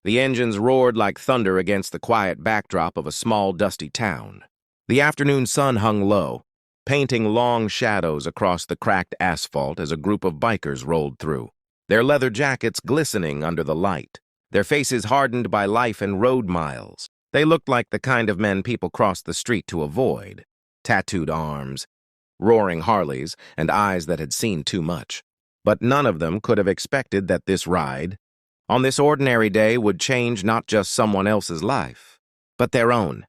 The engines roared like thunder against the quiet backdrop of a small, dusty town. The afternoon sun hung low, painting long shadows across the cracked asphalt as a group of bikers rolled through, their leather jackets glistening under the light, their faces hardened by life and road miles. They looked like the kind of men people crossed the street to avoid. Tattooed arms, roaring Harleys, and eyes that had seen too much. But none of them could have expected that this ride, on this ordinary day, would change not just someone else's life, but their own.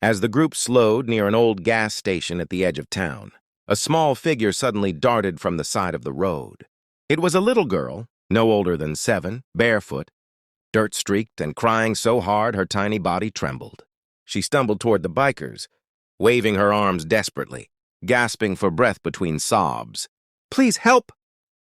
As the group slowed near an old gas station at the edge of town, a small figure suddenly darted from the side of the road. It was a little girl, no older than 7, barefoot, dirt-streaked and crying so hard her tiny body trembled. She stumbled toward the bikers, waving her arms desperately, gasping for breath between sobs. "Please help!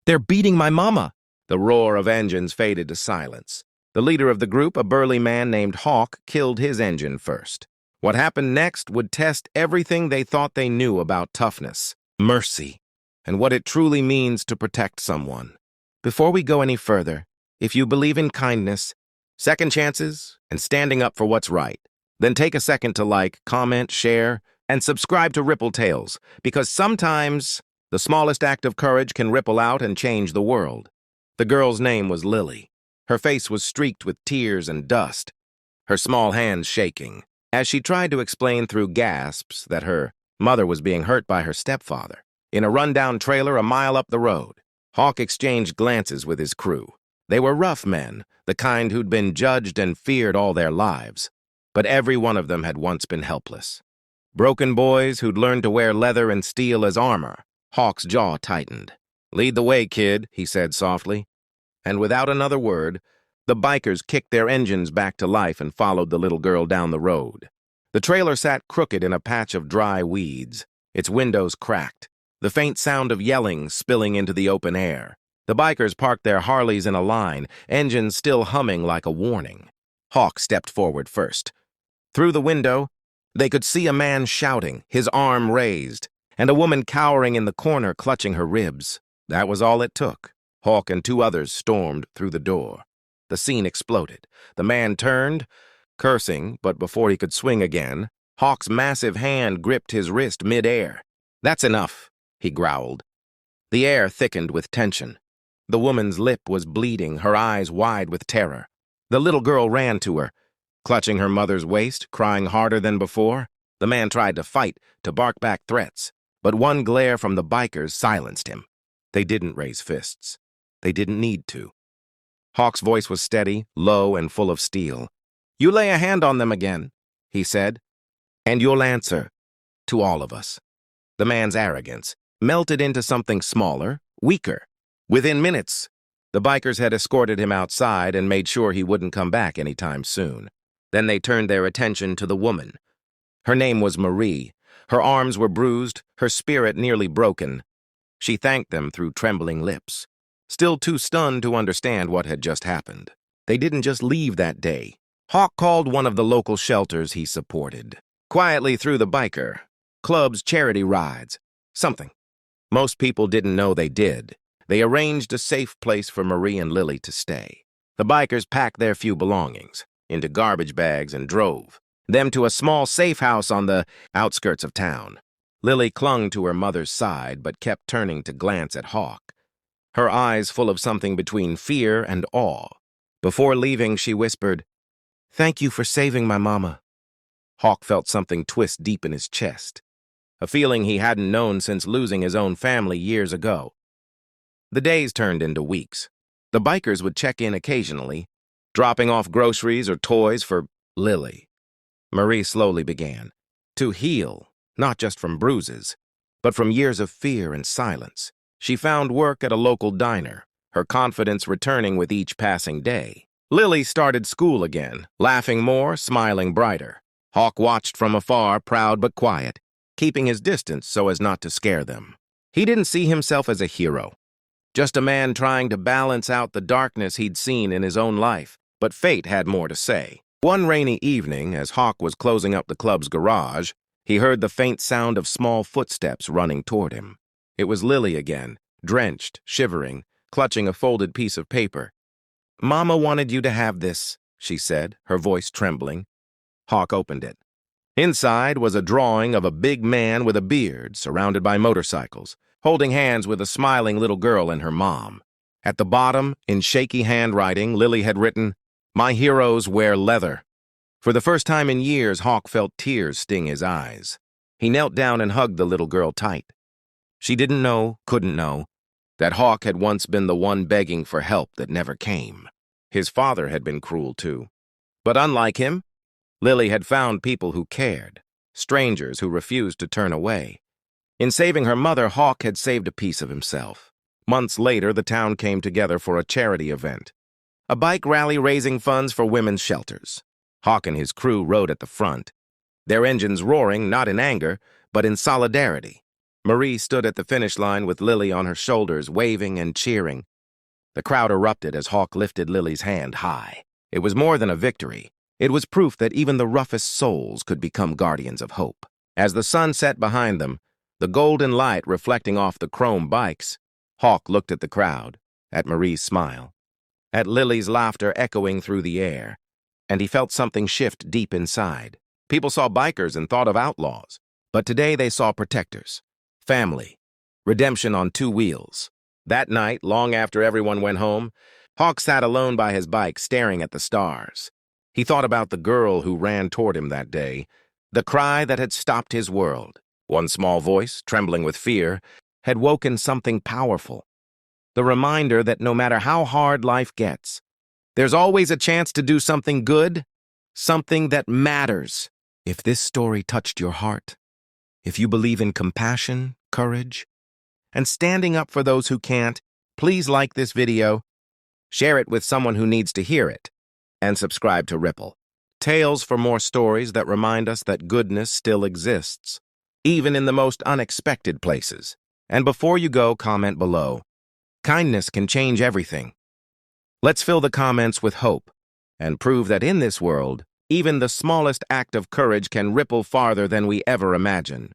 They're beating my mama!" The roar of engines faded to silence. The leader of the group, a burly man named Hawk, killed his engine first. What happened next would test everything they thought they knew about toughness, mercy, and what it truly means to protect someone. Before we go any further, if you believe in kindness, second chances, and standing up for what's right, then take a second to like, comment, share, and subscribe to Ripple Tales, because sometimes the smallest act of courage can ripple out and change the world. The girl's name was Lily. Her face was streaked with tears and dust, her small hands shaking, as she tried to explain through gasps that her mother was being hurt by her stepfather. In a rundown trailer a mile up the road, Hawk exchanged glances with his crew. They were rough men, the kind who'd been judged and feared all their lives. But every one of them had once been helpless. Broken boys who'd learned to wear leather and steel as armor. Hawk's jaw tightened. "Lead the way, kid," he said softly. And without another word, the bikers kicked their engines back to life and followed the little girl down the road. The trailer sat crooked in a patch of dry weeds, its windows cracked, the faint sound of yelling spilling into the open air. The bikers parked their Harleys in a line, engines still humming like a warning. Hawk stepped forward first. Through the window, they could see a man shouting, his arm raised, and a woman cowering in the corner clutching her ribs. That was all it took. Hawk and 2 others stormed through the door. The scene exploded. The man turned, cursing, but before he could swing again, Hawk's massive hand gripped his wrist mid-air. "That's enough," he growled. The air thickened with tension. The woman's lip was bleeding, her eyes wide with terror. The little girl ran to her, clutching her mother's waist, crying harder than before. The man tried to fight, to bark back threats, but one glare from the bikers silenced him. They didn't raise fists. They didn't need to. Hawk's voice was steady, low, and full of steel. "You lay a hand on them again," he said, "and you'll answer to all of us." The man's arrogance melted into something smaller, weaker. Within minutes, the bikers had escorted him outside and made sure he wouldn't come back anytime soon. Then they turned their attention to the woman. Her name was Marie. Her arms were bruised, her spirit nearly broken. She thanked them through trembling lips, still too stunned to understand what had just happened. They didn't just leave that day. Hawk called one of the local shelters he supported. Quietly through the biker club's charity rides. Something. Most people didn't know they did. They arranged a safe place for Marie and Lily to stay. The bikers packed their few belongings into garbage bags and drove them to a small safe house on the outskirts of town. Lily clung to her mother's side but kept turning to glance at Hawk, her eyes full of something between fear and awe. Before leaving, she whispered, "Thank you for saving my mama." Hawk felt something twist deep in his chest, a feeling he hadn't known since losing his own family years ago. The days turned into weeks. The bikers would check in occasionally, dropping off groceries or toys for Lily. Marie slowly began to heal, not just from bruises, but from years of fear and silence. She found work at a local diner, her confidence returning with each passing day. Lily started school again, laughing more, smiling brighter. Hawk watched from afar, proud but quiet, keeping his distance so as not to scare them. He didn't see himself as a hero, just a man trying to balance out the darkness he'd seen in his own life. But fate had more to say. One rainy evening, as Hawk was closing up the club's garage, he heard the faint sound of small footsteps running toward him. It was Lily again, drenched, shivering, clutching a folded piece of paper. "Mama wanted you to have this," she said, her voice trembling. Hawk opened it. Inside was a drawing of a big man with a beard, surrounded by motorcycles, holding hands with a smiling little girl and her mom. At the bottom, in shaky handwriting, Lily had written, "My heroes wear leather." For the first time in years, Hawk felt tears sting his eyes. He knelt down and hugged the little girl tight. She didn't know, couldn't know, that Hawk had once been the one begging for help that never came. His father had been cruel too. But unlike him, Lily had found people who cared, strangers who refused to turn away. In saving her mother, Hawk had saved a piece of himself. Months later, the town came together for a charity event, a bike rally raising funds for women's shelters. Hawk and his crew rode at the front, their engines roaring not in anger, but in solidarity. Marie stood at the finish line with Lily on her shoulders, waving and cheering. The crowd erupted as Hawk lifted Lily's hand high. It was more than a victory. It was proof that even the roughest souls could become guardians of hope. As the sun set behind them, the golden light reflecting off the chrome bikes, Hawk looked at the crowd, at Marie's smile, at Lily's laughter echoing through the air, and he felt something shift deep inside. People saw bikers and thought of outlaws, but today they saw protectors, family, redemption on two wheels. That night, long after everyone went home, Hawk sat alone by his bike, staring at the stars. He thought about the girl who ran toward him that day, the cry that had stopped his world. One small voice, trembling with fear, had woken something powerful. The reminder that no matter how hard life gets, there's always a chance to do something good, something that matters. If this story touched your heart, if you believe in compassion, courage, and standing up for those who can't, please like this video, share it with someone who needs to hear it, and subscribe to Ripple Tales for more stories that remind us that goodness still exists, even in the most unexpected places. And before you go, comment below. Kindness can change everything. Let's fill the comments with hope and prove that in this world, even the smallest act of courage can ripple farther than we ever imagine.